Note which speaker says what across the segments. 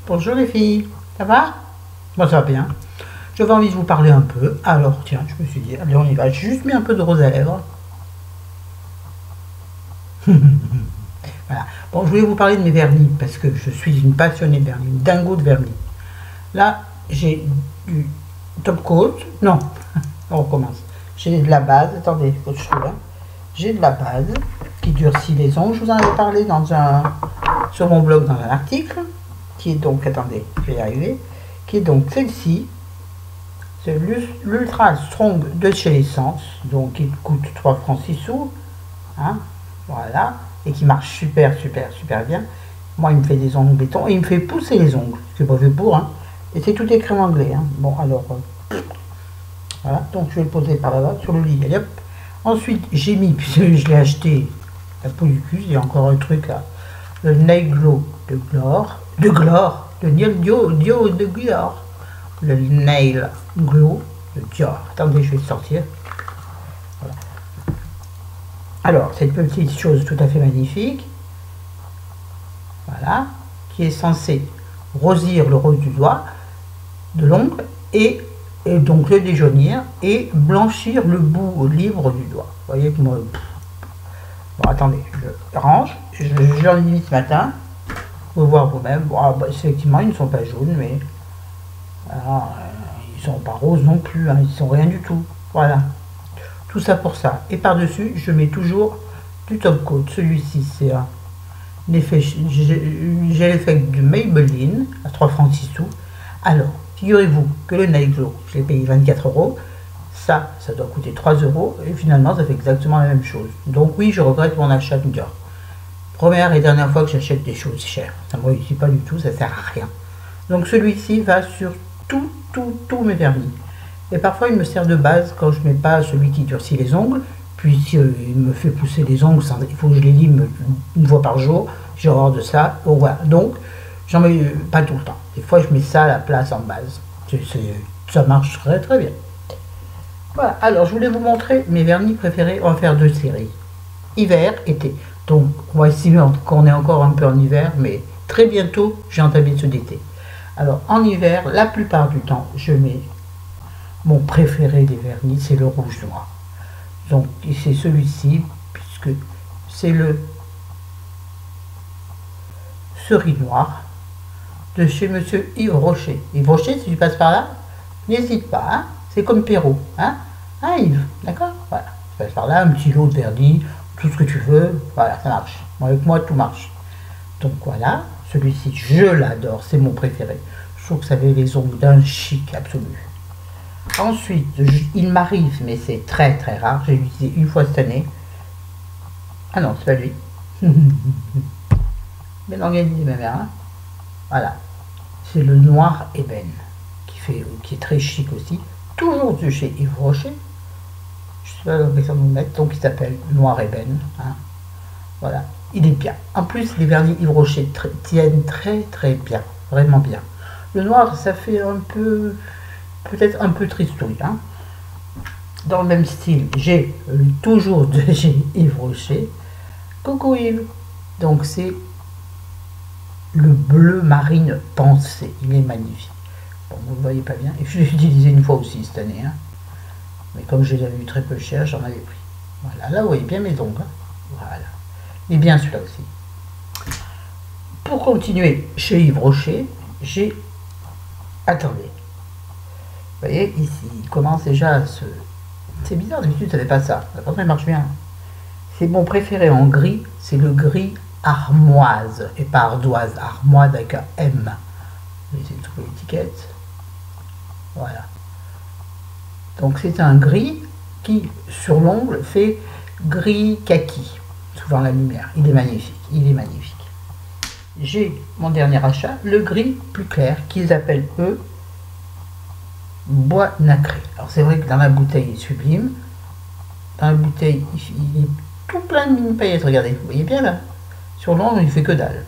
Speaker 1: Bonjour les filles, ça va? Moi ça va bien. J'avais envie de vous parler un peu. Alors tiens, je me suis dit, allez on y va. J'ai juste mis un peu de rose à lèvres. Voilà. Bon, je voulais vous parler de mes vernis parce que je suis une passionnée de vernis, une dingo de vernis. Là, j'ai du top coat. Non, on recommence. J'ai de la base. Attendez, faut que je trouve. J'ai de la base qui durcit les ongles. Je vous en avais parlé sur mon blog dans un article. Qui est donc, attendez, je vais y arriver. Qui est donc celle-ci. C'est l'Ultra Strong de chez Essence. Donc, il coûte 3 francs 6 sous. Hein, voilà. Et qui marche super bien. Moi, il me fait des ongles béton et il me fait pousser les ongles. C'est pas fait pour, hein. Et c'est tout écrit en anglais, hein. Bon, alors, voilà. Donc, je vais le poser par là-bas sur le lit. Allez, hop. Ensuite, j'ai mis, puisque je l'ai acheté, la peau du cul, il y a encore un truc là. Le Nail Glow de Glore. De Glore. Le Nail Glow de Dior. Attendez, je vais le sortir. Voilà. Alors, cette petite chose tout à fait magnifique, voilà, qui est censée rosir le rose du doigt, de l'ongle, et donc le déjaunir, et blanchir le bout libre du doigt. Vous voyez que moi... Bon, attendez, je range, j'en ai mis ce matin, vous voir vous-même. Bon, effectivement, ils ne sont pas jaunes, mais alors, ils ne sont pas roses non plus, hein, ils ne sont rien du tout. Voilà. Tout ça pour ça. Et par-dessus, je mets toujours du top coat. Celui-ci, c'est un effet, j'ai l'effet du Maybelline à 3 francs 6 sous. Alors, figurez-vous que le Nail Glow, je l'ai payé 24 €. Ça doit coûter 3 €. Et finalement, ça fait exactement la même chose. Donc oui, je regrette mon achat de Dior. Première et dernière fois que j'achète des choses chères. Ça ne me réussit pas du tout, ça sert à rien. Donc celui-ci va sur tous mes vernis. Et parfois il me sert de base quand je ne mets pas celui qui durcit les ongles. Puis il me fait pousser les ongles, il faut que je les lime une fois par jour. J'ai horreur de ça. Donc voilà. Donc j'en mets pas tout le temps. Des fois je mets ça à la place en base. Ça marche très bien. Voilà. Alors je voulais vous montrer mes vernis préférés. On va faire 2 séries. Hiver, été. Donc on va estimer qu'on est encore un peu en hiver, mais très bientôt j'ai entamé ceux d'été. Alors en hiver, la plupart du temps, je mets mon préféré des vernis, c'est le rouge noir. Donc c'est celui-ci, puisque c'est le cerise noir de chez Monsieur Yves Rocher. Yves Rocher, si tu passes par là, n'hésite pas, hein, c'est comme Perrault, hein, Yves, d'accord, voilà, tu passes par là, un petit lot de vernis, tout ce que tu veux, voilà, ça marche. Avec moi, tout marche. Donc voilà, celui-ci, je l'adore, c'est mon préféré. Je trouve que ça fait les ongles d'un chic absolu. Ensuite, il m'arrive, mais c'est très rare, j'ai utilisé une fois cette année. Ah non, c'est pas lui. Bien organisé, ma mère. Hein. Voilà, c'est le noir ébène, qui est très chic aussi. Toujours de chez Yves Rocher. Je sais pas comment vous mettre, donc il s'appelle noir ébène. Hein. Voilà, il est bien. En plus, les vernis Yves Rocher tiennent très bien, vraiment bien. Le noir, ça fait un peu, peut-être un peu tristouille. Hein. Dans le même style, j'ai toujours de chez Yves Rocher. Coucou Yves. Donc c'est le bleu marine pensé. Il est magnifique. Bon, vous ne le voyez pas bien. Et je l'ai utilisé une fois aussi cette année. Hein. Mais comme je l'avais eu très peu cher, j'en avais pris. Voilà, là vous voyez bien mes ongles. Hein. Voilà. Et bien celui-là aussi. Pour continuer chez Yves Rocher, j'ai... Attendez. Vous voyez, ici, il commence déjà à se... C'est bizarre, d'habitude, ça fait pas ça. Pourtant, il marche bien. C'est mon préféré en gris, c'est le gris armoise, et pas ardoise, armoise avec un M. Je vais essayer de trouver l'étiquette. Voilà. Donc, c'est un gris qui, sur l'ongle, fait gris kaki, souvent la lumière. Il est magnifique, il est magnifique. J'ai mon dernier achat, le gris plus clair, qu'ils appellent eux bois nacré. Alors c'est vrai que dans la bouteille il est sublime, dans la bouteille il est tout plein de mini paillettes, regardez, vous voyez bien là, sur l'ongle il fait que dalle.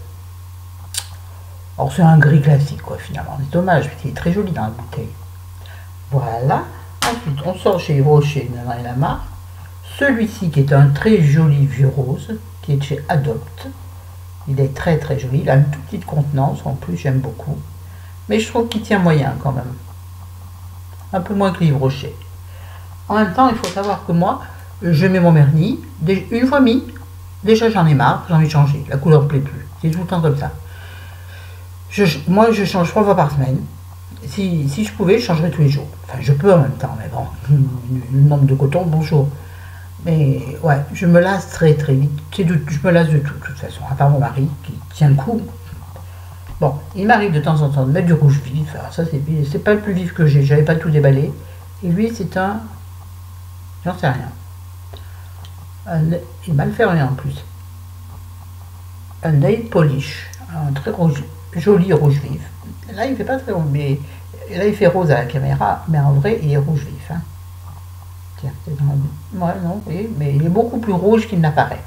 Speaker 1: Alors c'est un gris classique quoi finalement, c'est dommage parce qu'il est très joli dans la bouteille. Voilà, ensuite on sort chez Rocher, Nana et la celui-ci qui est un très joli vieux rose, qui est de chez Adopt. Il est très très joli, il a une toute petite contenance, en plus j'aime beaucoup. Mais je trouve qu'il tient moyen quand même. Un peu moins que l'Yves Rocher. En même temps, il faut savoir que moi, je mets mon vernis, une fois mis, déjà j'en ai marre, j'ai envie de changer, la couleur ne plaît plus. C'est tout le temps comme ça. Moi, je change 3 fois par semaine. Si je pouvais, je changerais tous les jours. Enfin, je peux en même temps, mais bon, le nombre de coton, bonjour. Mais ouais, je me lasse très très vite. Je me lasse de tout, de toute façon, à part mon mari qui tient le coup. Bon, il m'arrive de temps en temps de mettre du rouge vif. Alors ça, c'est pas le plus vif que j'ai. J'avais pas tout déballé. Et lui, c'est un... J'en sais rien. Il m'a le fait rien en plus. Un nail polish. Un très joli rouge vif. Là, il fait pas très rouge, mais là, il fait rose à la caméra. Mais en vrai, il est rouge vif. Hein. Tiens, c'est dans la... Ouais, non, oui, mais il est beaucoup plus rouge qu'il n'apparaît.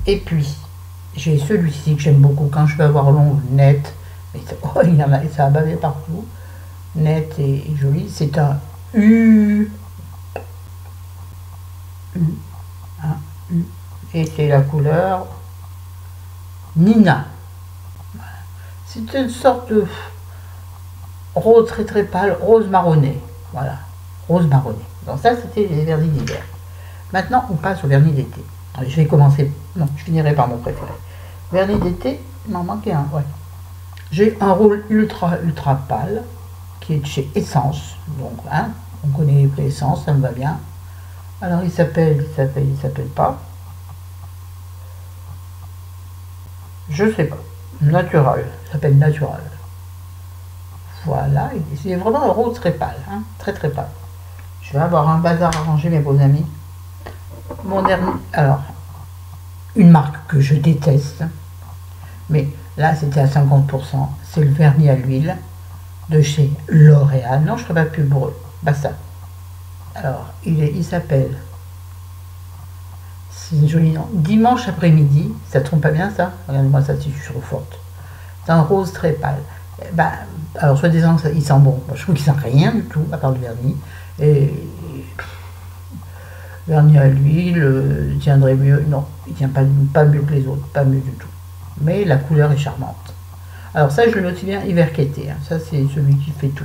Speaker 1: Et puis, j'ai celui-ci que j'aime beaucoup quand je veux avoir l'ongle net. Mais oh, il y en a, ça a bavé partout. Net et joli. C'est un U. Un U. Et c'est la couleur Nina. Voilà. C'est une sorte de rose très très pâle, rose marronné. Voilà, rose marronné. Donc ça, c'était les vernis d'hiver. Maintenant, on passe au vernis d'été. Je vais commencer, non, je finirai par mon préféré. Vernis d'été, il m'en manquait un, ouais. J'ai un rôle ultra pâle, qui est de chez Essence. Donc, hein, on connaît les prix Essence, ça me va bien. Alors, il s'appelle pas. Je sais pas. Natural, il s'appelle Natural. Voilà, c'est vraiment un rose très pâle, hein, très très pâle. Je vais avoir un bazar à ranger, mes beaux amis. Mon dernier, alors, une marque que je déteste, mais là c'était à 50%, c'est le vernis à l'huile de chez L'Oréal. Non, je ne ferai pas pub pour eux, basta. Alors, il s'appelle, c'est un joli nom, Dimanche après-midi, ça ne trompe pas bien ça? Regardez-moi ça si je suis trop forte. C'est un rose très pâle. Ben, alors, soi-disant, il sent bon. Je trouve qu'il sent rien du tout, à part le vernis. Et vernis à l'huile, tiendrait mieux. Non, il tient pas mieux que les autres, pas mieux du tout. Mais la couleur est charmante. Alors ça, je le mets aussi bien hiver qu'été. Hein. Ça, c'est celui qui fait tout.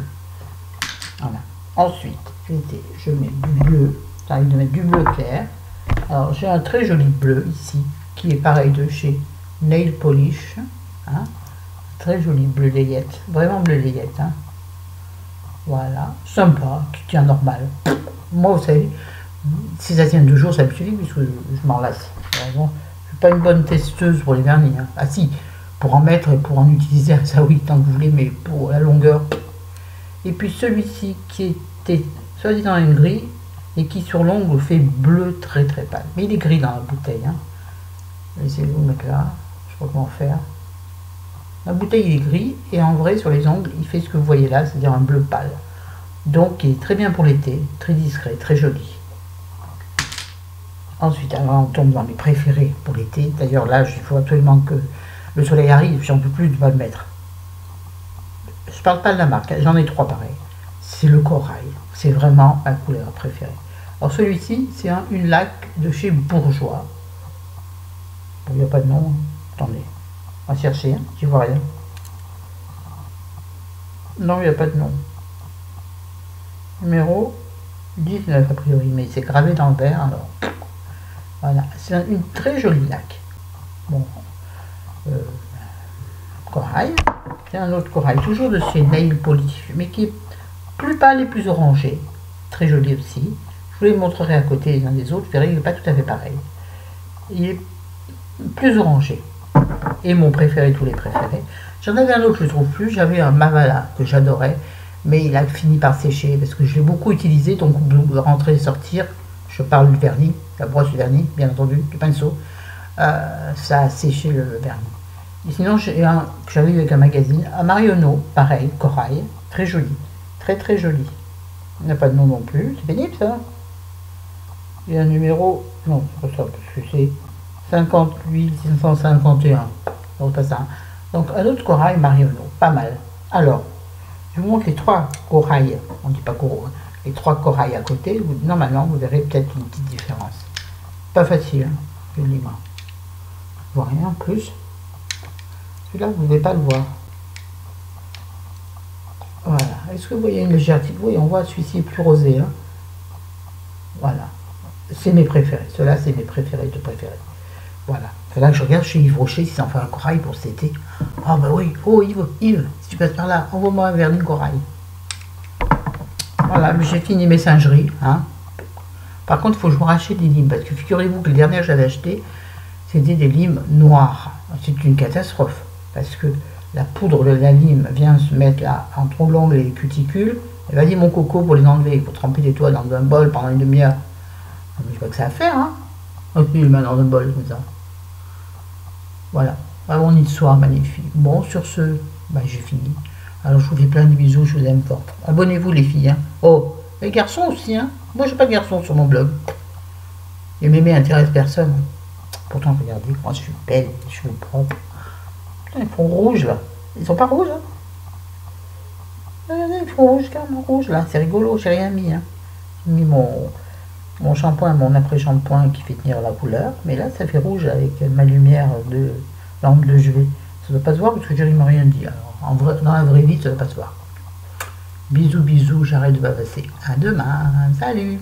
Speaker 1: Voilà. Ensuite, l'été, je mets du bleu. Ça arrive de mettre du bleu clair. Alors, j'ai un très joli bleu ici, qui est pareil de chez Nail Polish. Hein. Très joli bleu layette. Vraiment bleu layette. Hein. Voilà. Sympa, qui tient normal. Moi, vous savez, si ça tient 2 jours, ça me suffit, puisque je m'en lasse. Bon, je suis pas une bonne testeuse pour les vernis. Hein. Ah si, pour en mettre et pour en utiliser, ça oui, tant que vous voulez, mais pour la longueur. Et puis celui-ci qui était soi-disant une grille, et qui sur l'ongle fait bleu très très pâle. Mais il est gris dans la bouteille. Hein. Laissez-vous mettre là, je sais pas comment faire. La bouteille il est gris, et en vrai sur les ongles, il fait ce que vous voyez là, c'est-à-dire un bleu pâle. Donc il est très bien pour l'été, très discret, très joli. Ensuite, alors on tombe dans mes préférés pour l'été. D'ailleurs là, il faut absolument que le soleil arrive, j'en peux plus de ne pas le mettre. Je parle pas de la marque, j'en ai 3 pareils. C'est le corail, c'est vraiment ma couleur préférée. Alors celui-ci, c'est une laque de chez Bourjois. Bon, il n'y a pas de nom, attendez, on va chercher, hein, j'y vois rien. Non, il n'y a pas de nom. Numéro 19 a priori, mais c'est gravé dans le verre, alors. Voilà, c'est une très jolie laque. Bon, corail. C'est un autre corail, toujours de chez Nail Polish, mais qui est plus pâle et plus orangé. Très joli aussi. Je vous les montrerai à côté les uns des autres, vous verrez qu'il n'est pas tout à fait pareil. Il est plus orangé. Et mon préféré, tous les préférés. J'en avais un autre que je ne trouve plus, j'avais un Mavala que j'adorais, mais il a fini par sécher parce que je l'ai beaucoup utilisé, donc rentrer et sortir, je parle du vernis, la brosse du vernis, bien entendu, du pinceau, ça a séché le vernis. Et sinon, j'ai un que j'avais eu avec un magazine, un Marionneau, pareil, corail, très joli, très très joli. Il n'a pas de nom non plus, c'est pénible ça. Il y a un numéro, non, c'est pas ça, parce que c'est 58 551, non, pas ça. Donc un autre corail Marionneau, pas mal. Alors, je vous montre les 3 corails, on ne dit pas coraux, hein, les 3 corails à côté, normalement vous verrez peut-être une petite différence. Pas facile, hein, je le dis moi. Je vois rien en plus. Celui-là, vous ne pouvez pas le voir. Voilà. Est-ce que vous voyez une légèreté? Oui, on voit celui-ci est plus rosé. Hein. Voilà. C'est mes préférés. Ceux-là, c'est mes préférés de préférés. Voilà. C'est là que je regarde chez Yves Rocher s'il en fait un corail pour cet été. Ah bah oui. Oh Yves, si tu passes par là, envoie-moi un vernis corail. Voilà, j'ai fini mes singeries. Hein. Par contre, il faut que je me rachète des limes. Parce que figurez-vous que le dernier que j'avais acheté, c'était des limes noires. C'est une catastrophe. Parce que la poudre de la lime vient se mettre là, entre l'ongle et les cuticules. Et vas-y mon coco pour les enlever. Il faut tremper les toits dans un bol pendant une demi-heure. Je sais pas que ça à faire, hein. Ok, il met dans un bol comme ça. Voilà. Vraiment une histoire magnifique. Bon, sur ce, bah, j'ai fini. Alors je vous fais plein de bisous, je vous aime fort. Abonnez-vous les filles. Hein. Oh, les garçons aussi. Hein. Moi j'ai pas de garçons sur mon blog. Et mémé intéresse personne. Pourtant regardez, moi je suis belle, je suis propre. Putain, ils font rouge là. Ils sont pas rouges. Hein. Regardez, ils font rouge, carrément rouge là. C'est rigolo, j'ai rien mis. Hein. J'ai mis mon shampoing, mon après-shampoing qui fait tenir la couleur. Mais là ça fait rouge avec ma lumière de lampe de chevet. Ça ne doit pas se voir parce que Jerry m'a rien dit. Alors, en vrai, dans la vraie vie, ça ne doit pas se voir. Bisous, bisous, j'arrête de bavasser. À demain, salut!